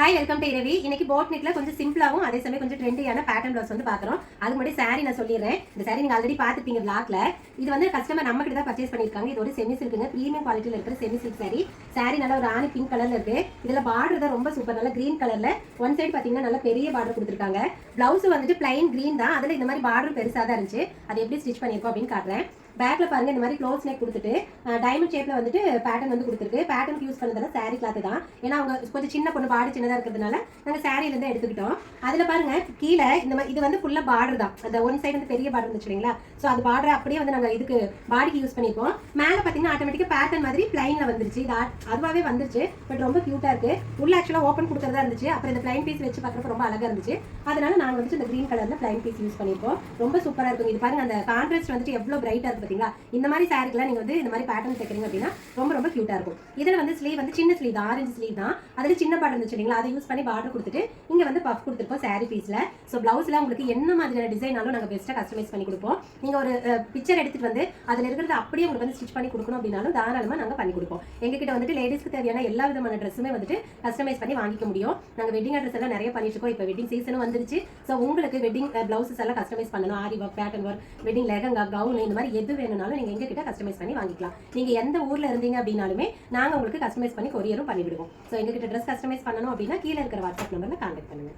Hi welcome to இரவி. இன்னைக்கு boat நெக்ல கொஞ்சம் சிம்பிளாகவும் அதே சமயம் கொஞ்சம் ட்ரெண்டியான பேட்டர்ன் ப்ளவுஸ் வந்து பார்க்குறோம். அதுக்கு முன்னாடி சாரி நான் சொல்லிடுறேன். இந்த சாரி நீங்கள் ஆல்ரெடி பார்த்துப்பீங்க பிளாக்ல. இது வந்து கஸ்டமர் நம்ம கிட்ட தான் பர்ச்சேஸ் பண்ணியிருக்காங்க. இது ஒரு செமி சில்க்குங்க, ப்ரீமியம் குவாலிட்டியில் இருக்கிற செமி சில்க் சாரி. சாரி நல்லா ஒரு ராணி பிங்க் கலர்ல இருக்கு. இதில் பார்டர் தான் ரொம்ப சூப்பர், நல்லா கிரீன் கலர்ல ஒன் சைடு பார்த்தீங்கன்னா நல்ல பெரிய பார்டர் கொடுத்துருக்காங்க. பிளவுஸ் வந்துட்டு பிளைன் கிரீன் தான், அதில் இந்த மாதிரி பார்டர் பெருசாக தான் இருந்துச்சு. அதை எப்படி ஸ்டிச் பண்ணியிருக்கோம் அப்படின்னு காட்டுறேன். பேக்ல பாருங்க இந்த மாதிரி க்ளோஸ் நெக் கொடுத்துட்டு டைமண்ட் ஷேப்ல வந்துட்டு பேட்டர்ன் வந்து கொடுத்துருக்கு. பேட்டர்ன் யூஸ் பண்ணதுல சாரி கிளாத் தான், ஏன்னா அவங்க கொஞ்சம் சின்ன பொண்ணு பாடி சின்னதா இருக்கிறதுனால நாங்கள் சாரியில இருந்து எடுத்துக்கிட்டோம். அதுல பாருங்க கீழே இந்த மாதிரி இது வந்து ஃபுல்லா பார்டர் தான். அந்த ஒன் சைடு வந்து பெரிய பார்டர் இருந்துச்சுங்களா, ஸோ அது பார்டர் அப்படியே வந்து நாங்கள் இதுக்கு பாடிக்கு யூஸ் பண்ணிப்போம். மேலே பார்த்தீங்கன்னா ஆட்டோமேட்டிக்கா பேட்டர்ன் மாதிரி பிளைன்ல வந்துருச்சு. இது அதுவாகவே வந்துருச்சு, பட் ரொம்ப கியூட்டா இருக்கு. உள்ள ஆக்சுவலா ஓப்பன் கொடுக்கறதா இருந்துச்சு. அப்புறம் இந்த பிளைன் பீஸ் வச்சு பார்க்கறப்ப ரொம்ப அழகா இருந்துச்சு. அதனால நாங்கள் வந்துட்டு இந்த கிரீன் கலர்ல பிளைன் பீஸ் யூஸ் பண்ணிருப்போம். ரொம்ப சூப்பரா இருக்கும். இது பாருங்க அந்த கான்ட்ராஸ்ட் வந்துட்டு எவ்வளவு பிரைட்டா இருக்கு பாத்தீங்களா. இந்த மாதிரி சாரிக்கெல்லாம் நீங்க வந்து இந்த மாதிரி பேட்டர்ன் தைக்கிறீங்க அப்படின்னா ரொம்ப ரொம்ப கியூட்டா இருக்கும். இதுல வந்து ஸ்லீவ் வந்து சின்ன ஸ்லீவ் தான், ஆரஞ்சு ஸ்லீவ் தான். அதுல சின்ன பார்டர் இருந்துச்சு இல்லைங்களா, அதை யூஸ் பண்ணி பார்டர் கொடுத்துட்டு இங்க வந்து பஃப் கொடுத்துருப்போம் சாரி பீஸ்ல. ஸோ பிளவுஸ்ல உங்களுக்கு என்ன மாதிரியான டிசைனாலும் நாங்கள் பெஸ்ட்டாக கஸ்டமைஸ் பண்ணி கொடுப்போம். நீங்க ஒரு பிக்சர் எடுத்துட்டு வந்து அதுல இருக்கிறது அப்படியே உங்களுக்கு வந்து ஸ்டிச் பண்ணி கொடுக்கணும் அப்படின்னாலும் தாராளமா நாங்கள் பண்ணி கொடுப்போம். எங்ககிட்ட வந்துட்டு லேடிஸ்க்கு தேவையான எல்லா விதமான ட்ரெஸ்ஸுமே வந்துட்டு கஸ்டமைஸ் பண்ணி வாங்கிக்க முடியும். நாங்கள் வெட்டிங் அட்ரஸ் எல்லாம் நிறைய பண்ணிட்டு இருக்கோம். இப்போ வெட்டிங் சீசனும் வந்துருச்சு. ஸோ உங்களுக்கு வெட்டிங் பிளவுசஸ் எல்லாம் கஸ்டமைஸ் பண்ணணும், aari work, pattern work, wedding lehenga, gown, இந்த மாதிரி எது வேணும்னாலும் நீங்க எங்க கிட்ட கஸ்டமைஸ் பண்ணி வாங்கிக்கலாம். நீங்க எந்த ஊர்ல இருந்தீங்க அப்படின்னாலுமே நாங்க உங்களுக்கு கஸ்டமைஸ் பண்ணி கொரியரும் பண்ணி விடுவோம். ஸோ எங்ககிட்ட ட்ரெஸ் கஸ்டமைஸ் பண்ணணும் அப்படின்னா கீழே இருக்கிற வாட்ஸ்அப் நம்பர்ல கான்டாக்ட் பண்ணுங்க.